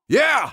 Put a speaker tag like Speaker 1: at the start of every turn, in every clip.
Speaker 1: Yeah!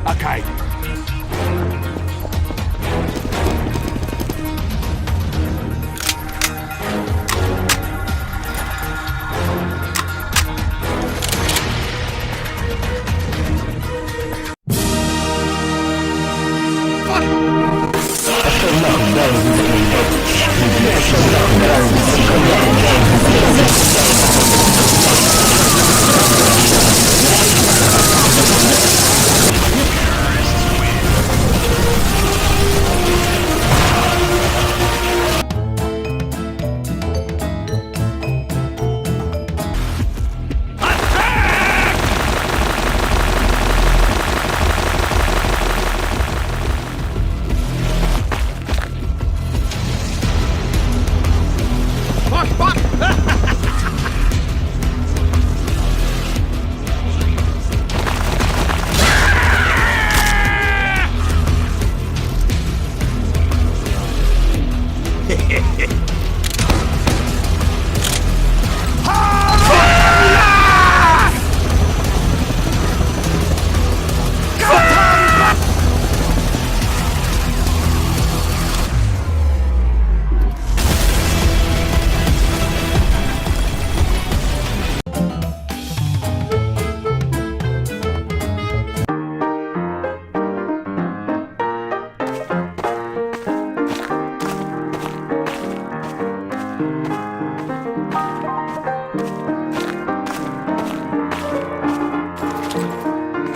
Speaker 1: Okay.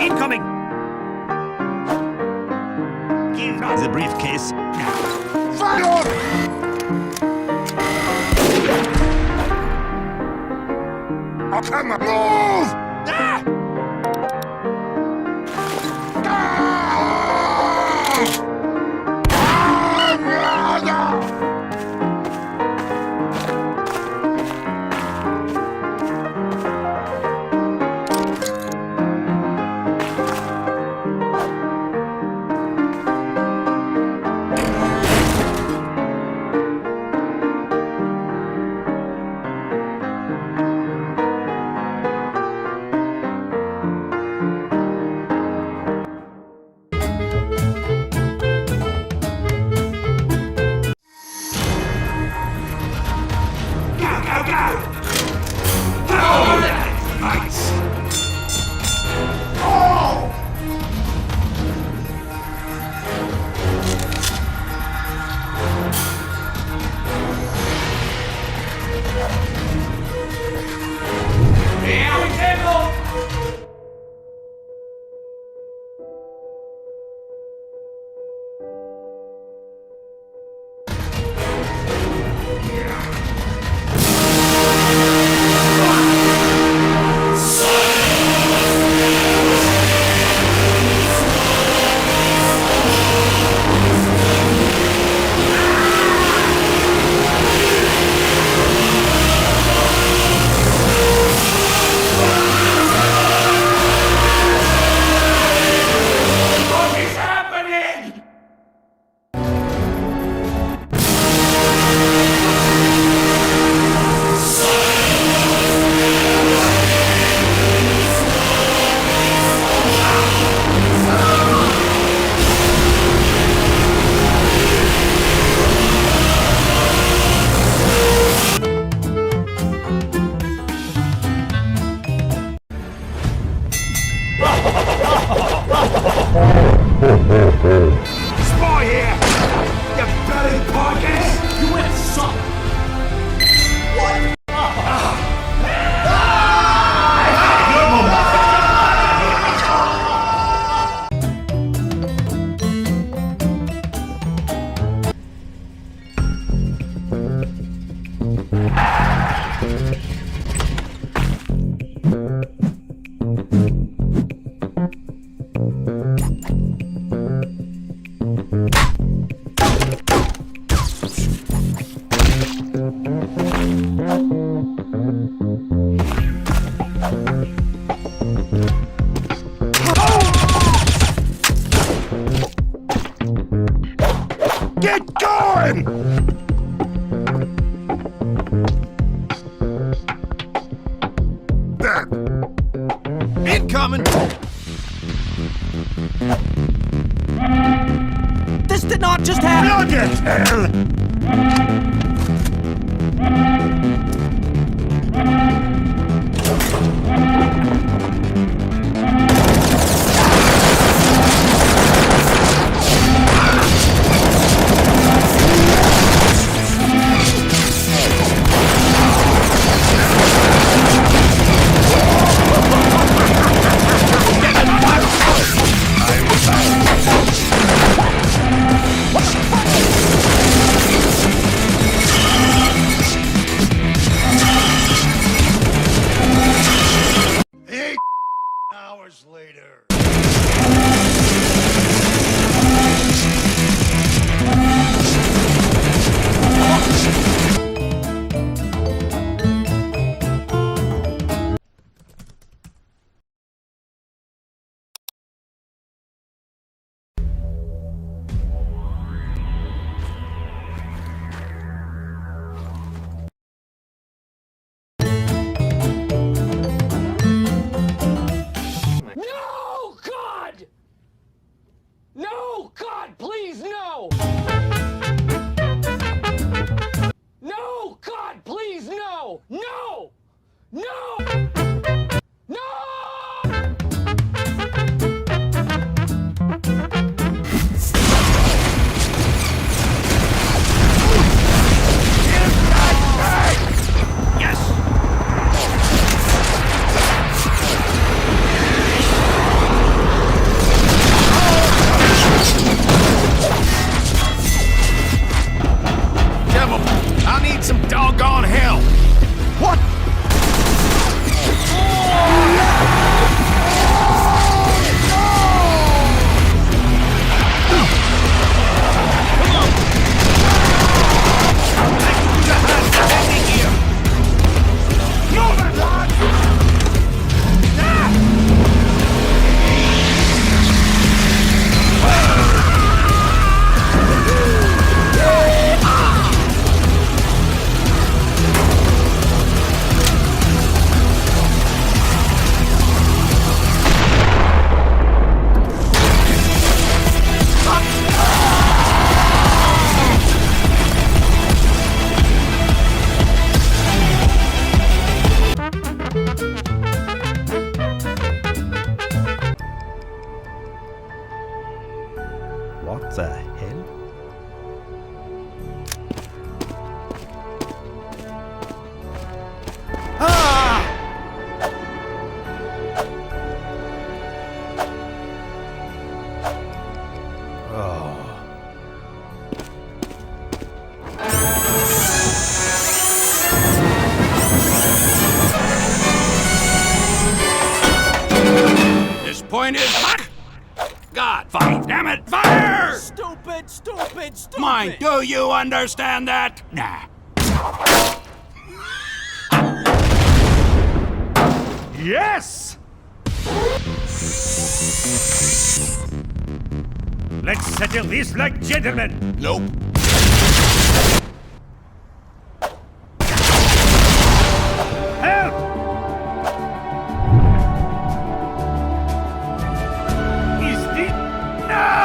Speaker 1: Incoming! Give the briefcase. Fire! Oh, come on! Move! Ah! Spy here! You better going! There.
Speaker 2: Incoming! This did not just happen!
Speaker 1: Bloody hell! Hours later.
Speaker 3: No, God! No, God, please, no! No, God, please, no! No! No! No!
Speaker 1: Yes!
Speaker 2: Kerbal, I need some doggone help!
Speaker 1: What?
Speaker 4: What the hell?
Speaker 2: This point is hot! God, fire! Damn it, fire!
Speaker 3: Stupid, stupid, stupid!
Speaker 2: Mine, do you understand that? Nah.
Speaker 1: Yes! Let's settle this like gentlemen.
Speaker 2: Nope.
Speaker 1: Help! Is this... No!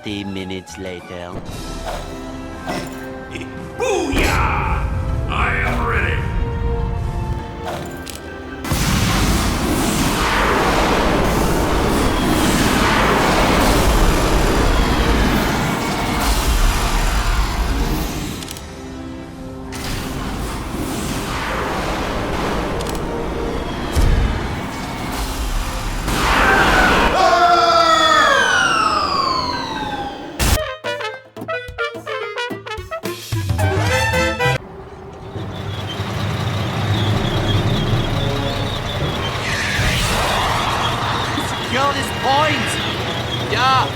Speaker 5: 20 minutes later.
Speaker 2: Booyah! I am ready.
Speaker 5: Secure this point! Yeah!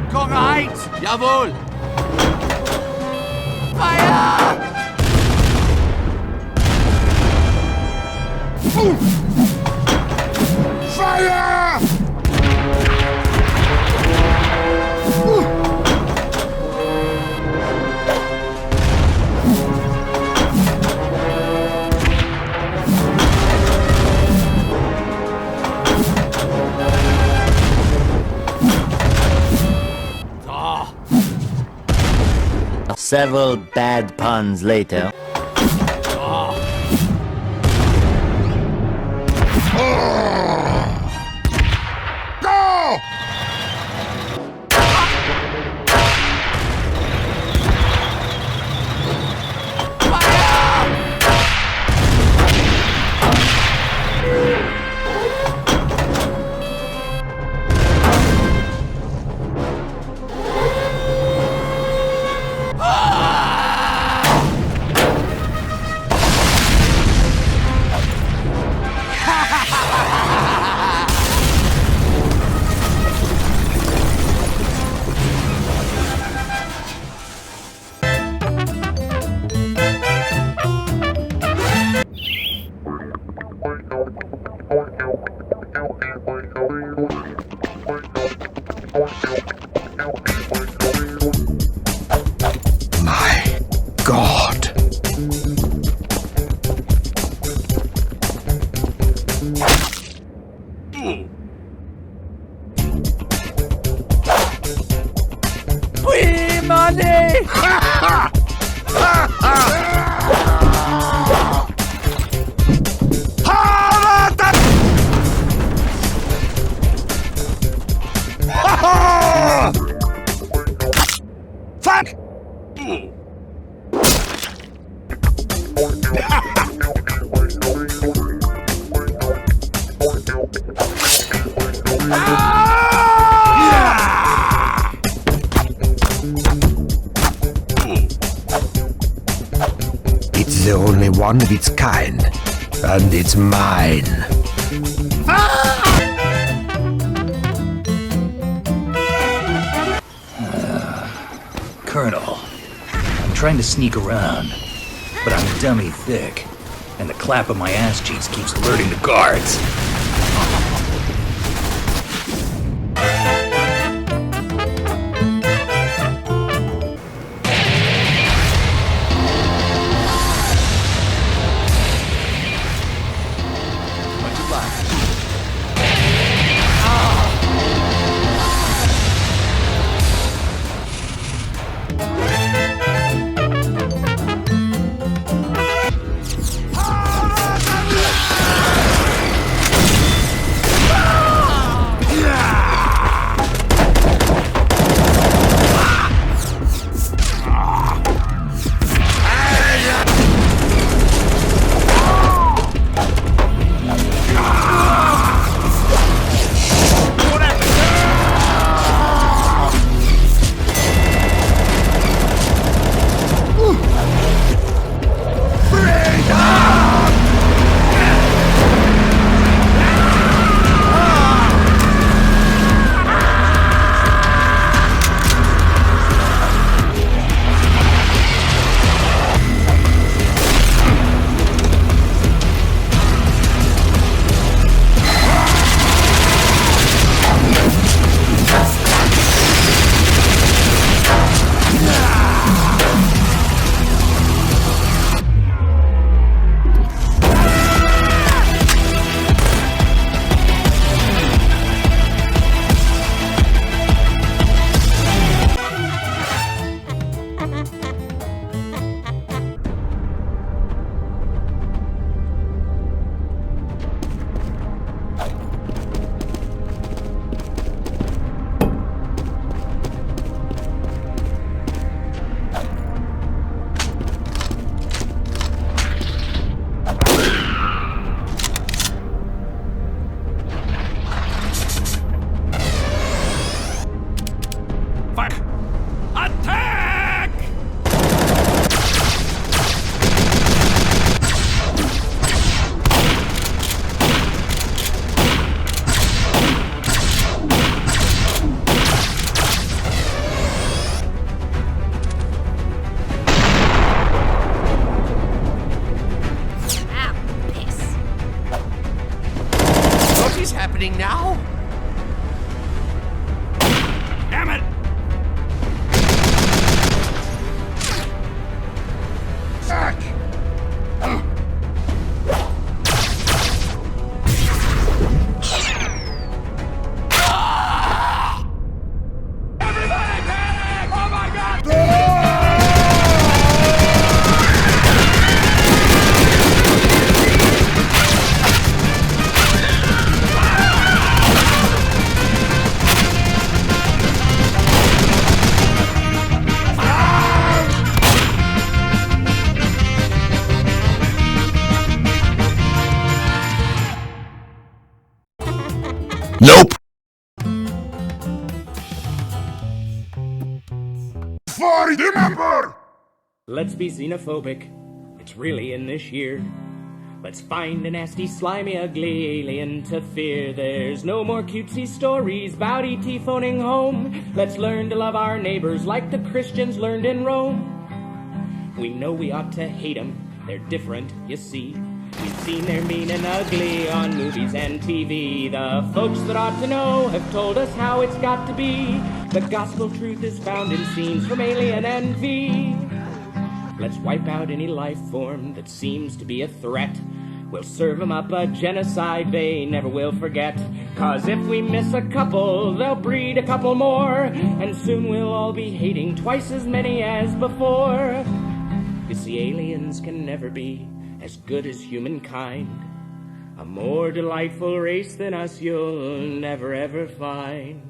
Speaker 5: Korrekt! Jawohl! Feuer!
Speaker 1: Fire!
Speaker 5: Several bad puns later.
Speaker 1: Go!
Speaker 4: My God.
Speaker 5: Free money!
Speaker 1: Fuck!
Speaker 4: It's the only one of its kind, and it's mine.
Speaker 6: Colonel, I'm trying to sneak around, but I'm dummy thick, and the clap of my ass cheeks keeps alerting the guards.
Speaker 3: Let's be xenophobic. It's really in this year. Let's find a nasty, slimy, ugly alien to fear. There's no more cutesy stories about E.T. phoning home. Let's learn to love our neighbors like the Christians learned in Rome. We know we ought to hate them. They're different, you see. We've seen their mean and ugly on movies and TV. The folks that ought to know have told us how it's got to be. The gospel truth is found in scenes from Alien and V. Let's wipe out any life form that seems to be a threat. We'll serve them up a genocide they never will forget. 'Cause if we miss a couple, they'll breed a couple more. And soon we'll all be hating twice as many as before. You see, aliens can never be as good as humankind. A more delightful race than us you'll never ever find.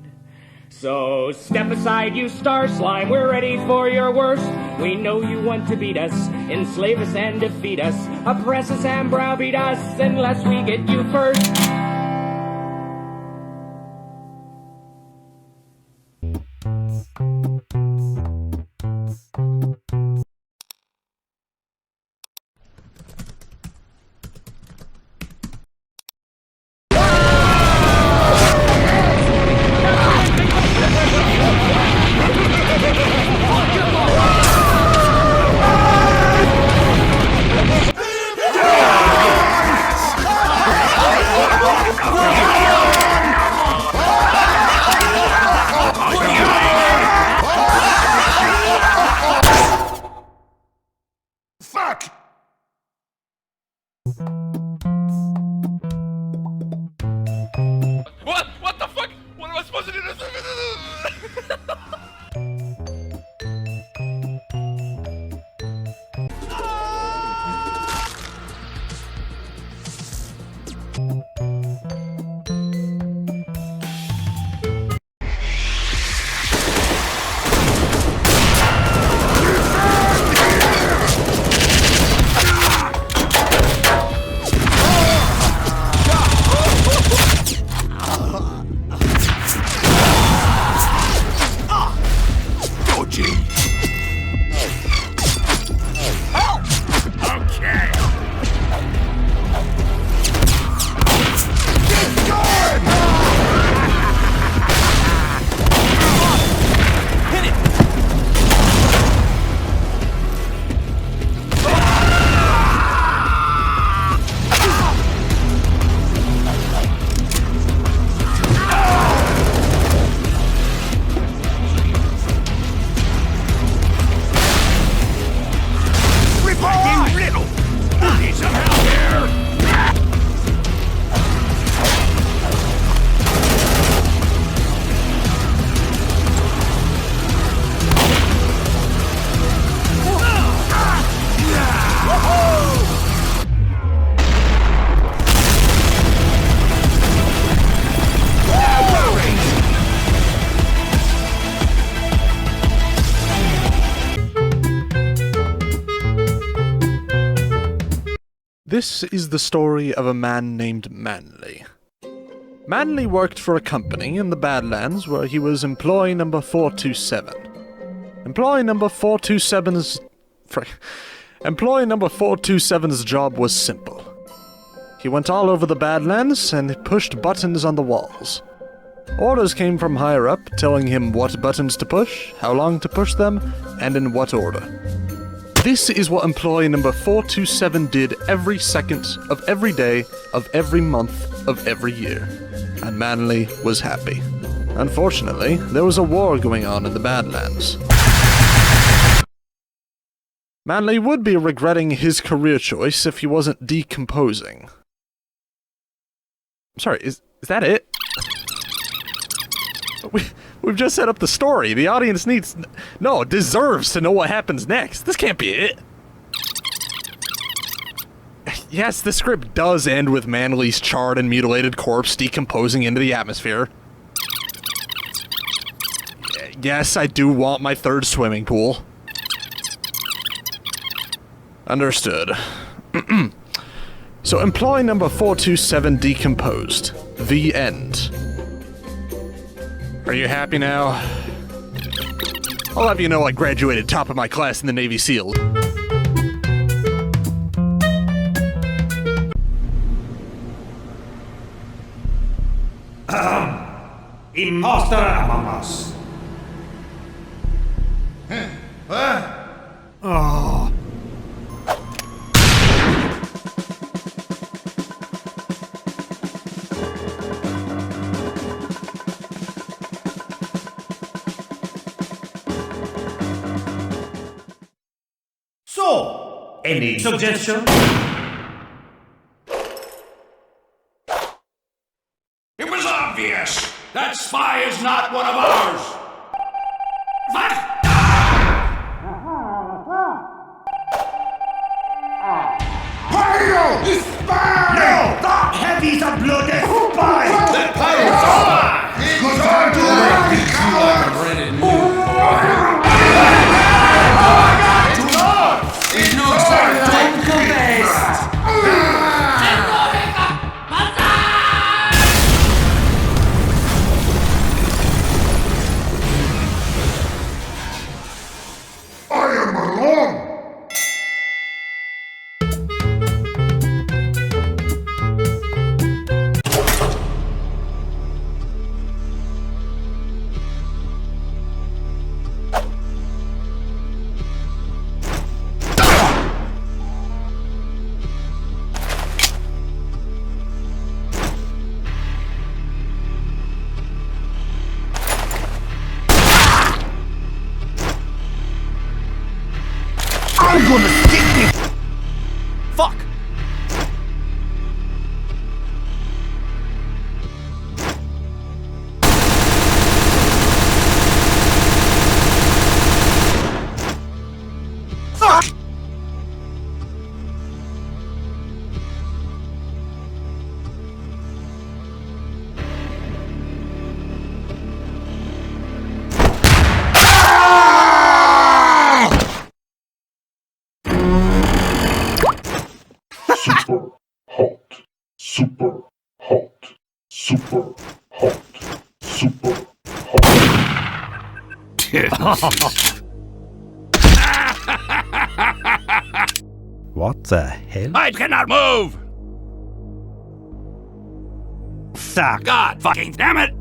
Speaker 3: So step aside, you star slime, we're ready for your worst. We know you want to beat us, enslave us and defeat us, oppress us and browbeat us unless we get you first.
Speaker 1: Fuck!
Speaker 2: What the fuck? What am I supposed to do?
Speaker 7: This is the story of a man named Manly. Manly worked for a company in the Badlands where he was employee number 427. Employee number 427's job was simple. He went all over the Badlands and pushed buttons on the walls. Orders came from higher up telling him what buttons to push, how long to push them, and in what order. This is what employee number 427 did every second of every day of every month of every year. And Manly was happy. Unfortunately, there was a war going on in the Badlands. Manly would be regretting his career choice if he wasn't decomposing. Sorry, is that it? We've just set up the story. The audience deserves to know what happens next. This can't be it. Yes, the script does end with Manly's charred and mutilated corpse decomposing into the atmosphere. Yes, I do want my third swimming pool. Understood. So, employee number 427 decomposed. The end. Are you happy now? I'll have you know I graduated top of my class in the Navy SEALs.
Speaker 8: Imposter among us.
Speaker 1: Oh.
Speaker 8: So, any suggestion?
Speaker 2: It was obvious! That spy is not one of ours! Fuck!
Speaker 1: Pyro! He's spy!
Speaker 8: No! That heavy's a bloody spy!
Speaker 2: That pirate's a spy!
Speaker 1: He's on to the coward!
Speaker 2: He's no
Speaker 1: I am alone! I'm gonna stick this!
Speaker 5: Fuck!
Speaker 1: Fuck!
Speaker 9: Super hot, super hot, super hot, super hot.
Speaker 4: What the hell?
Speaker 2: I cannot move!
Speaker 4: Suck.
Speaker 2: God fucking damn it!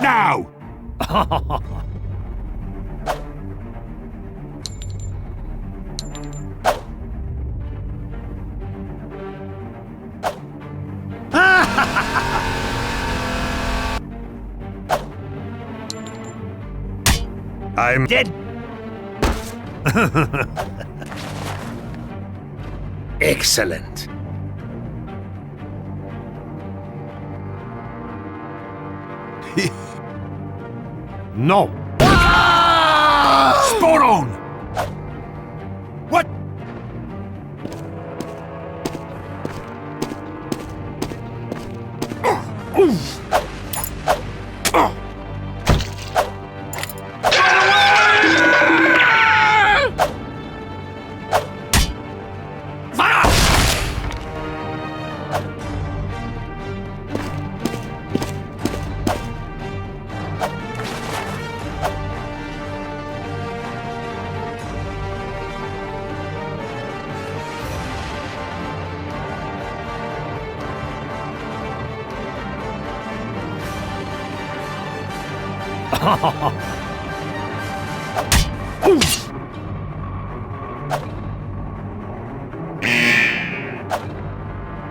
Speaker 2: Now!
Speaker 4: I'm dead. Excellent. No.
Speaker 2: Spot on! What?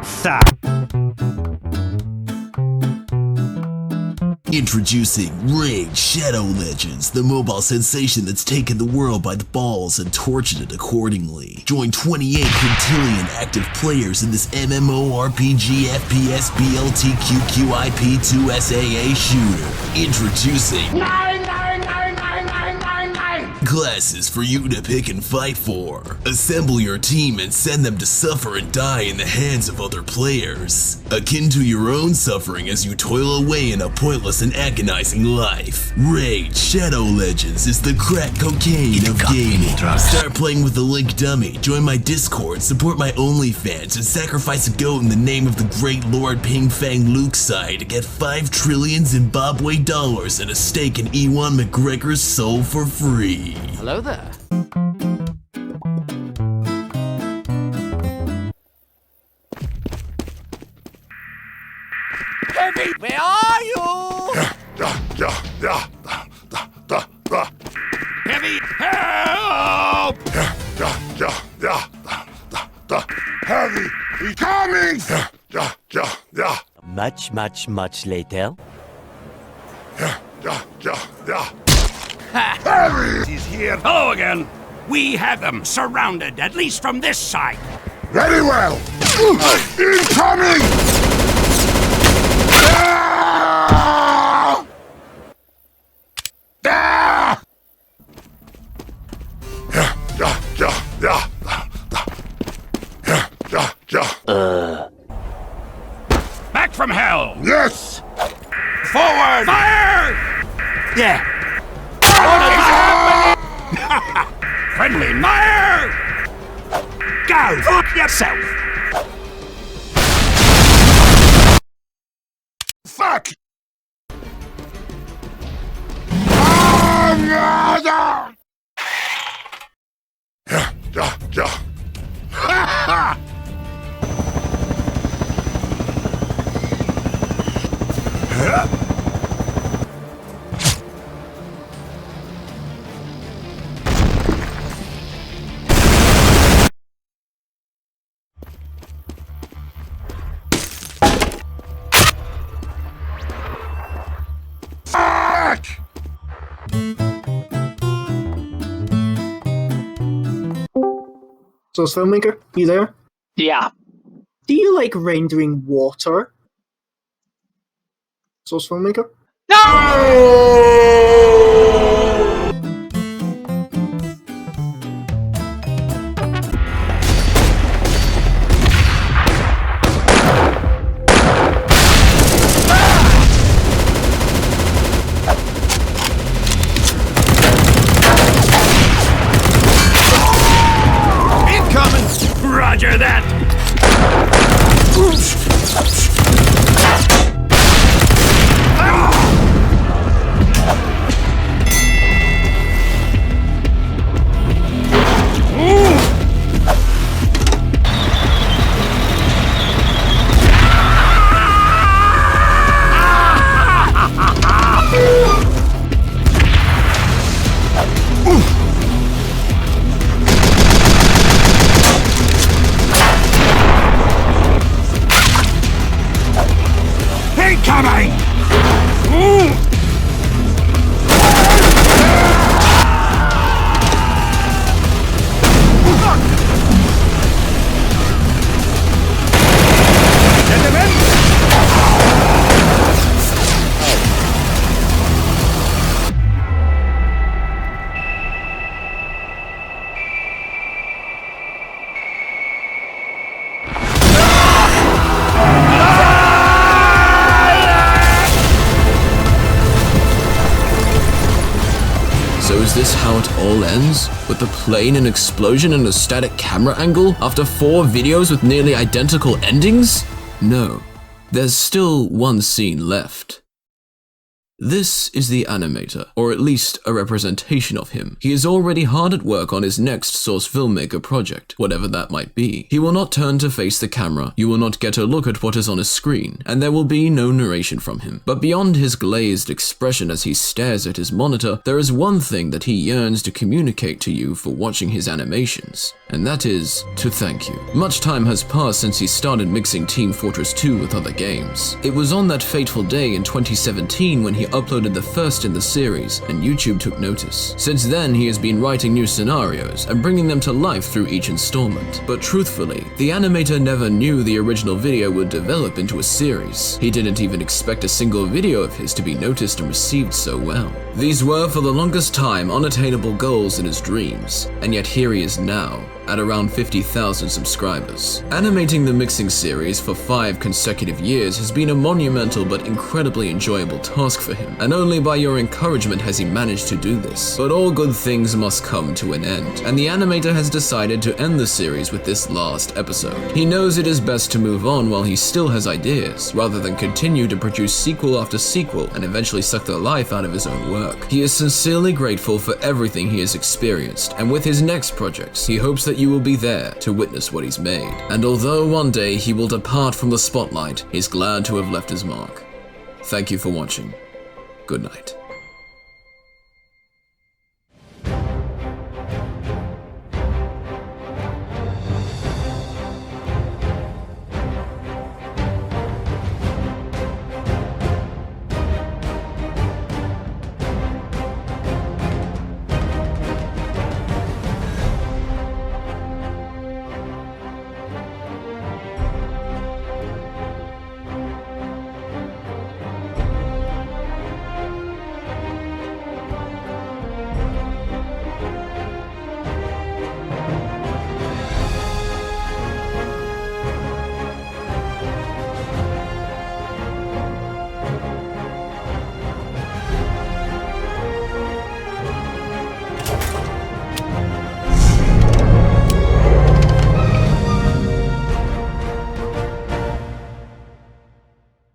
Speaker 4: Stop.
Speaker 10: Introducing Raid Shadow Legends, the mobile sensation that's taken the world by the balls and tortured it accordingly. Join 28 quintillion active players in this MMORPG FPS BLTQQIP2 SAA shooter. Introducing classes for you to pick and fight for. Assemble your team and send them to suffer and die in the hands of other players, akin to your own suffering as you toil away in a pointless and agonizing life. Raid Shadow Legends is the crack cocaine of gaming. Start playing with the link Dummie, join my Discord, support my OnlyFans, and sacrifice a goat in the name of the great Lord Ping Fang Luke Sai to get 5 trillion Zimbabwe dollars and a stake in Ewan McGregor's soul for free.
Speaker 5: Hello there.
Speaker 2: Heavy!
Speaker 5: Where are you?
Speaker 2: Heavy! Help!
Speaker 1: Heavy, he's coming!
Speaker 5: Much later.
Speaker 1: Heavy!
Speaker 2: He's here. Hello again. We have them surrounded, at least from this side.
Speaker 1: Very well! Incoming!
Speaker 2: Back from hell!
Speaker 1: Yes!
Speaker 2: Forward! Fire!
Speaker 5: Yeah.
Speaker 2: Friendly fire! Go! Fuck yourself!
Speaker 1: Fuck!
Speaker 11: So, Filmmaker, you there?
Speaker 3: Yeah.
Speaker 11: Do you like rendering water? So, Filmmaker?
Speaker 2: Roger that! Incoming!
Speaker 12: So is this how it all ends? With the plane and explosion and a static camera angle after 4 videos with nearly identical endings? No, there's still one scene left. This is the animator, or at least a representation of him. He is already hard at work on his next Source Filmmaker project, whatever that might be. He will not turn to face the camera, you will not get a look at what is on his screen, and there will be no narration from him. But beyond his glazed expression as he stares at his monitor, there is one thing that he yearns to communicate to you for watching his animations, and that is to thank you. Much time has passed since he started mixing Team Fortress 2 with other games. It was on that fateful day in 2017 when he he uploaded the first in the series, and YouTube took notice. Since then, he has been writing new scenarios and bringing them to life through each installment. But truthfully, the animator never knew the original video would develop into a series. He didn't even expect a single video of his to be noticed and received so well. These were for the longest time unattainable goals in his dreams, and yet here he is now, at around 50,000 subscribers. Animating the mixing series for 5 consecutive years has been a monumental but incredibly enjoyable task for him, and only by your encouragement has he managed to do this. But all good things must come to an end, and the animator has decided to end the series with this last episode. He knows it is best to move on while he still has ideas, rather than continue to produce sequel after sequel and eventually suck the life out of his own work. He is sincerely grateful for everything he has experienced, and with his next projects, he hopes that you will be there to witness what he's made. And although one day he will depart from the spotlight, he's glad to have left his mark. Thank you for watching. Good night.